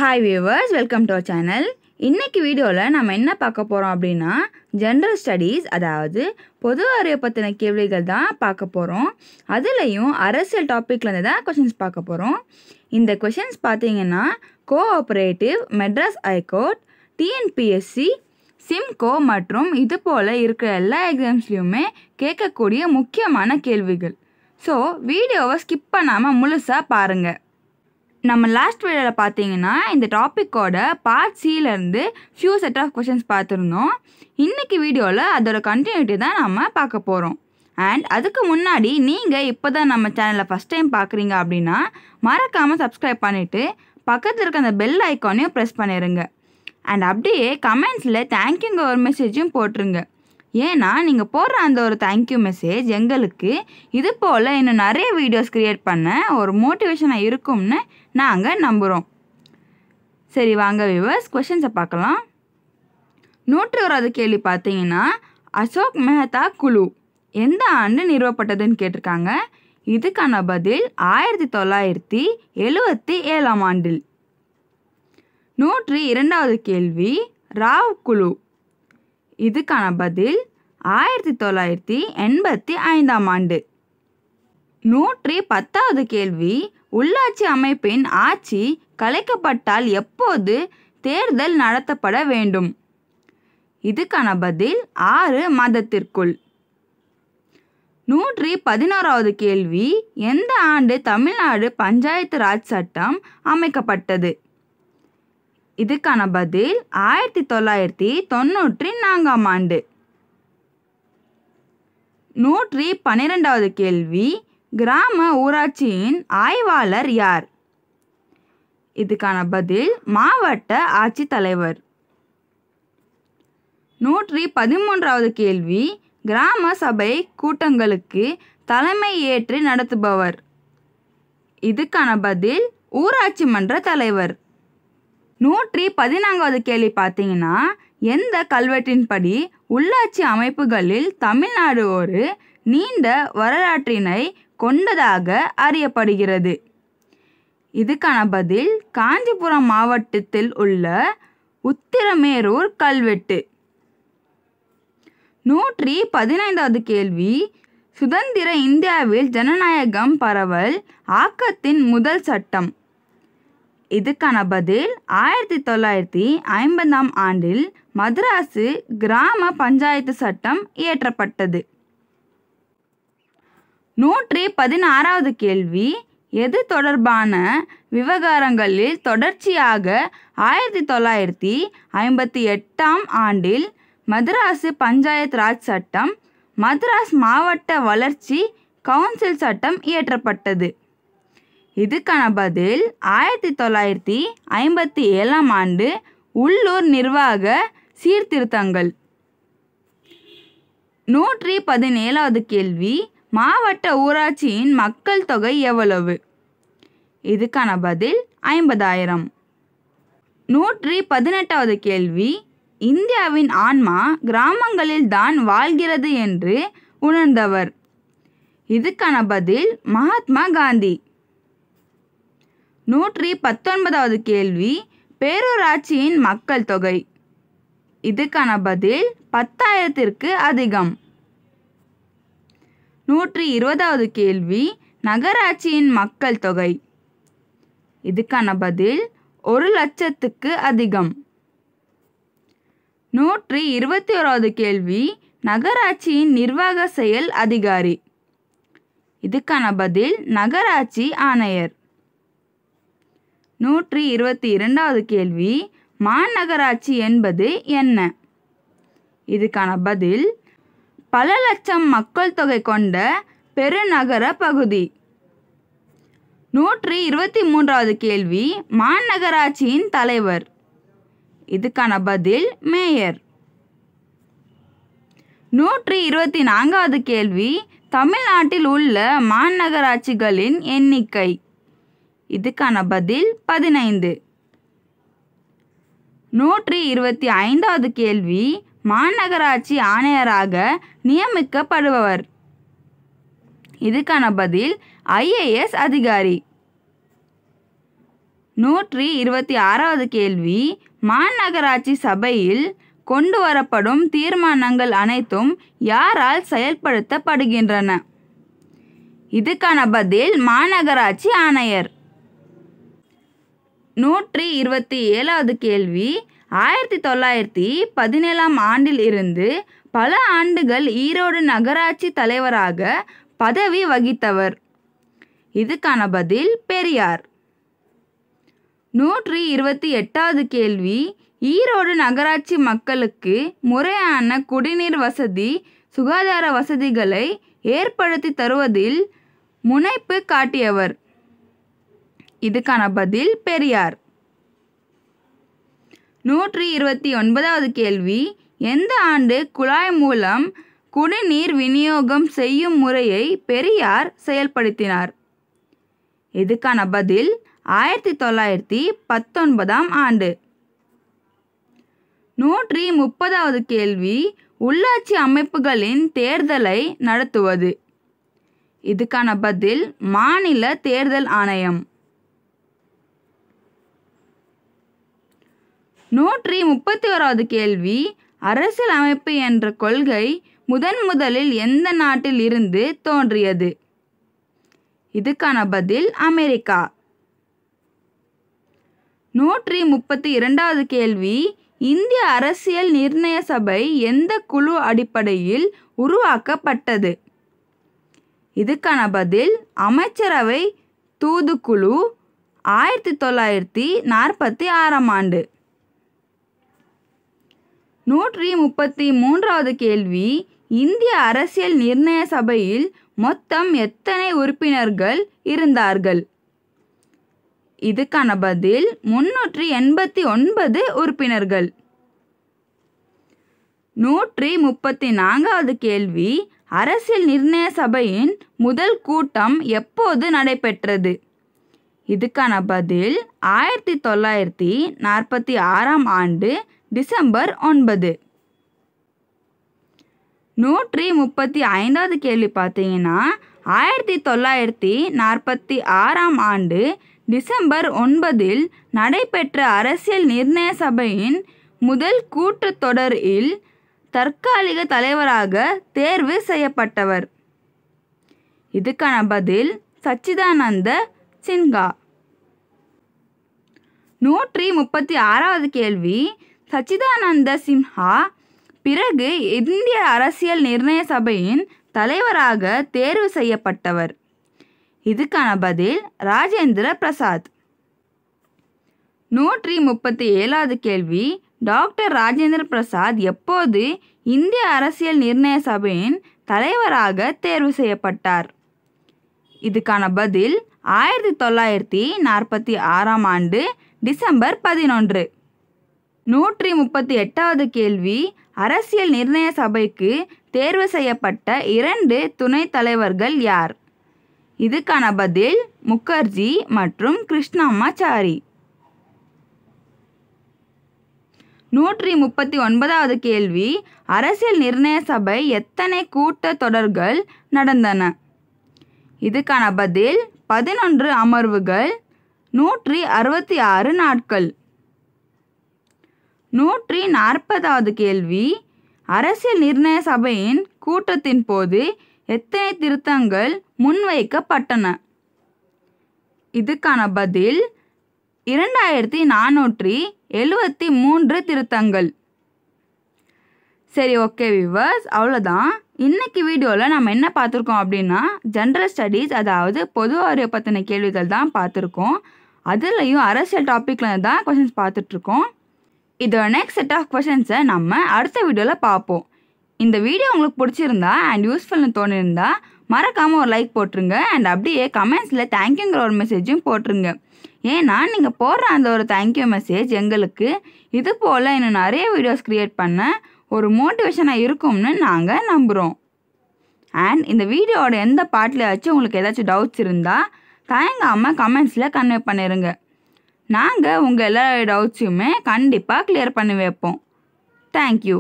Hi viewers, welcome to our channel. இன்னைக்கு வீடியோவில் நம்ம என்ன பார்க்க போகிறோம் அப்படின்னா ஜென்ரல் ஸ்டடீஸ், அதாவது பொது அறிவை பற்றின கேள்விகள் தான் பார்க்க போகிறோம். அதுலேயும் அரசியல் டாப்பிக்லேருந்து தான் கொஷின்ஸ் பார்க்க போகிறோம். இந்த கொஷின்ஸ் பார்த்தீங்கன்னா cooperative, Madras high court, TNPSC, Simcoe மற்றும் இது போல் இருக்கிற எல்லா எக்ஸாம்ஸ்லையுமே கேட்கக்கூடிய முக்கியமான கேள்விகள். ஸோ வீடியோவை ஸ்கிப் பண்ணாமல் முழுசாக பாருங்கள். நம்ம லாஸ்ட் வீடியோவில் பார்த்தீங்கன்னா இந்த டாப்பிக்கோட பார்ட் சிலேருந்து ஃபியூ செட் ஆஃப் கொஷின்ஸ் பார்த்துருந்தோம். இன்றைக்கி வீடியோவில் அதோட கண்டினியூட்டி தான் நம்ம பார்க்க போகிறோம். அண்ட் அதுக்கு முன்னாடி நீங்கள் இப்போ தான் நம்ம சேனலை ஃபஸ்ட் டைம் பார்க்குறீங்க அப்படின்னா மறக்காமல் சப்ஸ்கிரைப் பண்ணிவிட்டு பக்கத்தில் இருக்க அந்த பெல் ஐக்கானையும் ப்ரெஸ் பண்ணிடுங்க. அண்ட் அப்படியே கமெண்ட்ஸில் தேங்க்யூங்க ஒரு மெசேஜும் போட்டுருங்க. ஏன்னா நீங்கள் போடுற அந்த ஒரு தேங்க்யூ மெசேஜ் எங்களுக்கு இது போல் இன்னும் நிறைய வீடியோஸ் க்ரியேட் பண்ண ஒரு மோட்டிவேஷனாக இருக்கும்னு நாங்கள் நம்புகிறோம். சரி வாங்க வியூவர்ஸ், கொஷின்ஸை பார்க்கலாம். 101வது கேள்வி பார்த்தீங்கன்னா அசோக் மெஹ்தா குழு எந்த ஆண்டு நிறுவப்பட்டதுன்னு கேட்டிருக்காங்க. இதுக்கான பதில் 1977ஆம் ஆண்டில். 102வது கேள்வி ராவ் குழு. இதுக்கான பதில் 1985ஆம் ஆண்டு. 110வது கேள்வி உள்ளாட்சி அமைப்பின் ஆட்சி கலைக்கப்பட்டால் எப்போது தேர்தல் நடத்தப்பட வேண்டும்? இதுக்கான பதில் 6 மாதத்திற்குள். 111வது கேள்வி எந்த ஆண்டு தமிழ்நாடு பஞ்சாயத்து ராஜ் சட்டம் அமைக்கப்பட்டது? இதுக்கான பதில் 1994ஆம் ஆண்டு. 112வது கேள்வி கிராம ஊராட்சியின் ஆய்வாளர் யார்? இதுக்கான பதில் மாவட்ட ஆட்சித்தலைவர். 113வது கேள்வி கிராம சபை கூட்டங்களுக்கு தலைமை ஏற்று நடத்துபவர்? இதுக்கான பதில் ஊராட்சி மன்ற தலைவர். 114வது கேள்வி பார்த்தீங்கன்னா எந்த கல்வெட்டின்படி உள்ளாட்சி அமைப்புகளில் தமிழ்நாடு ஒரு நீண்ட வரலாற்றினை கொண்டதாக அறியப்படுகிறது? இதுக்கான பதில் காஞ்சிபுரம் மாவட்டத்தில் உள்ள உத்திரமேரூர் கல்வெட்டு. 115வது கேள்வி சுதந்திர இந்தியாவில் ஜனநாயகம் பரவல் ஆக்கத்தின் முதல் சட்டம்? இதுக்கான பதில் 1950ஆம் ஆண்டில் மദ്രാസ് கிராம பஞ்சாயத்து சட்டம் இயற்றப்பட்டது. 116வது கேள்வி எது தொடர்பான விவகாரங்களில் தொடர்ச்சியாக 1958ஆம் ஆண்டில் மദ്രാസ് பஞ்சாயத்து ராஜ் சட்டம், மദ്രാസ് மாவட்ட வளர்ச்சி கவுன்சில் சட்டம் இயற்றப்பட்டது? இதுக்கான பதில் 1957ஆம் ஆண்டு உள்ளூர் நிர்வாக சீர்திருத்தங்கள். 117வது கேள்வி மாவட்ட ஊராட்சியின் மக்கள் தொகை எவ்வளவு? இதுக்கான பதில் 50,000. 118வது கேள்வி இந்தியாவின் ஆன்மா கிராமங்களில் தான் வாழ்கிறது என்று உணர்ந்தவர்? இதுக்கான பதில் மகாத்மா காந்தி. 119வது கேள்வி பேரூராட்சியின் மக்கள் தொகை? இதுக்கான பதில் 10,000ற்கு அதிகம். 120வது கேள்வி நகராட்சியின் மக்கள் தொகை? இதுக்கான பதில் 1,00,000க்கு அதிகம். 121வது கேள்வி நகராட்சியின் நிர்வாக செயல் அதிகாரி? இதுக்கான பதில் நகராட்சி ஆணையர். 122வது கேள்வி மாநகராட்சி என்பது என்ன? இதுக்கான பதில் பல லட்சம் மக்கள் தொகை கொண்ட பெருநகர பகுதி. 123வது கேள்வி மாநகராட்சியின் தலைவர்? இதுக்கான பதில் மேயர். 124வது கேள்வி தமிழ்நாட்டில் உள்ள மாநகராட்சிகளின் எண்ணிக்கை? இதுக்கான பதில் 15. 125வது கேள்வி மாநகராட்சி ஆணையராக நியமிக்கப்படுபவர்? இதுக்கான பதில் IAS அதிகாரி. 126வது கேள்வி, மாநகராட்சி சபையில் கொண்டு வரப்படும் தீர்மானங்கள் அனைத்தும் யாரால் செயல்படுத்தப்படுகின்றன? இதுக்கான பதில் மாநகராட்சி ஆணையர். 127வது கேள்வி, 1917ஆம் ஆண்டில் இருந்து பல ஆண்டுகள் ஈரோடு நகராட்சி தலைவராக பதவி வகித்தவர். இதுக்கான பதில் பெரியார். 128வது கேள்வி, ஈரோடு நகராட்சி மக்களுக்கு முறையான குடிநீர் வசதி, சுகாதார வசதிகளை ஏற்படுத்தி தருவதில் முனைப்பு காட்டியவர். இதுக்கான பதில் பெரியார். 129வது கேள்வி, எந்த ஆண்டு குழாய் மூலம் குடிநீர் விநியோகம் செய்யும் முறையை பெரியார் செயல்படுத்தினார்? இதுக்கான பதில் 1919ஆம் ஆண்டு. 130வது கேள்வி, உள்ளாட்சி அமைப்புகளின் தேர்தலை நடத்துவது. இதுக்கான பதில் மாநில தேர்தல் ஆணையம். 131வது கேள்வி, அரசியல் அமைப்பு என்ற கொள்கை முதலில் எந்த நாட்டில் இருந்து தோன்றியது? இதுக்கான பதில் அமெரிக்கா. 132வது கேள்வி, இந்திய அரசியல் நிர்ணய சபை எந்த குழு அடிப்படையில் உருவாக்கப்பட்டது? இதுக்கான பதில் அமைச்சரவை தூதுக்குழு, 1946ஆம் ஆண்டு. 133வது கேள்வி, இந்திய அரசியல் நிர்ணய சபையில் மொத்தம் எத்தனை உறுப்பினர்கள் இருந்தார்கள்? இதுக்கான பதில் 389 உறுப்பினர்கள். 134வது கேள்வி, அரசியல் நிர்ணய சபையின் முதல் கூட்டம் எப்போது நடைபெற்றது? இதுக்கான பதில் 1946ஆம் ஆண்டு டிசம்பர் 9. 135வது கேள்வி பார்த்தீங்கன்னா, 1946ஆம் ஆண்டு டிசம்பர் 9 நடைபெற்ற அரசியல் நிர்ணய சபையின் முதல் கூட்டத்தொடரில் தற்காலிக தலைவராக தேர்வு செய்யப்பட்டவர். இதுக்கான பதில் சச்சிதானந்த சின்ஹா. 136வது கேள்வி, சச்சிதானந்த சின்ஹா பிறகு இந்திய அரசியல் நிர்ணய சபையின் தலைவராக தேர்வு செய்யப்பட்டவர். இதுக்கான பதில் ராஜேந்திர பிரசாத். 137வது கேள்வி, டாக்டர் ராஜேந்திர பிரசாத் எப்போது இந்திய அரசியல் நிர்ணய சபையின் தலைவராக தேர்வு செய்யப்பட்டார்? இதுக்கான பதில் 1946ஆம் ஆண்டு டிசம்பர் 11. 138வது கேள்வி, அரசியல் நிர்ணய சபைக்கு தேர்வு செய்யப்பட்ட 2 துணைத் தலைவர்கள் யார்? இதுக்கான பதில் முகர்ஜி மற்றும் கிருஷ்ணமாச்சாரி. 139வது கேள்வி, அரசியல் நிர்ணய சபை எத்தனை கூட்டத் தொடர்கள் நடந்தன? இதுக்கான பதில் 11 அமர்வுகள், 166 நாட்கள். 140வது கேள்வி, அரசியல் நிர்ணய சபையின் கூட்டத்தின் போது எத்தனை திருத்தங்கள் முன்வைக்கப்பட்டன? இதுக்கான பதில் 2473 திருத்தங்கள். சரி, ஓகே வியூவர்ஸ், அவ்வளோதான். இன்னைக்கு வீடியோவில் நம்ம என்ன பார்த்துருக்கோம் அப்படின்னா, ஜென்ரல் ஸ்டடீஸ், அதாவது பொது அறிவை பற்றின கேள்விகள் தான் பார்த்துருக்கோம். அதுலேயும் அரசியல் டாப்பிக்கில் தான் கொஷின்ஸ் பார்த்துட்ருக்கோம். இதோட நெக்ஸ்ட் செட் ஆஃப் கொஷின்ஸை நம்ம அடுத்த வீடியோவில் பார்ப்போம். இந்த வீடியோ உங்களுக்கு பிடிச்சிருந்தா அண்ட் யூஸ்ஃபுல்னு தோணியிருந்தா மறக்காமல் ஒரு லைக் போட்டுருங்க. அண்ட் அப்படியே கமெண்ட்ஸில் தேங்க்யூங்கிற ஒரு மெசேஜும் போட்டுருங்க. ஏன்னா நீங்கள் போடுற அந்த ஒரு தேங்க்யூ மெசேஜ் எங்களுக்கு இது போல் இன்னும் நிறைய வீடியோஸ் க்ரியேட் பண்ண ஒரு மோட்டிவேஷனாக இருக்கும்னு நாங்கள் நம்புகிறோம். அண்ட் இந்த வீடியோவோட எந்த பார்ட்லையாச்சும் உங்களுக்கு ஏதாச்சும் டவுட்ஸ் இருந்தால் தயங்காமல் கமெண்ட்ஸில் கன்வே பண்ணிடுங்க. நாங்கள் உங்கள் எல்லா டவுட்ஸையுமே கண்டிப்பாக கிளியர் பண்ணி வைப்போம். தேங்க்யூ.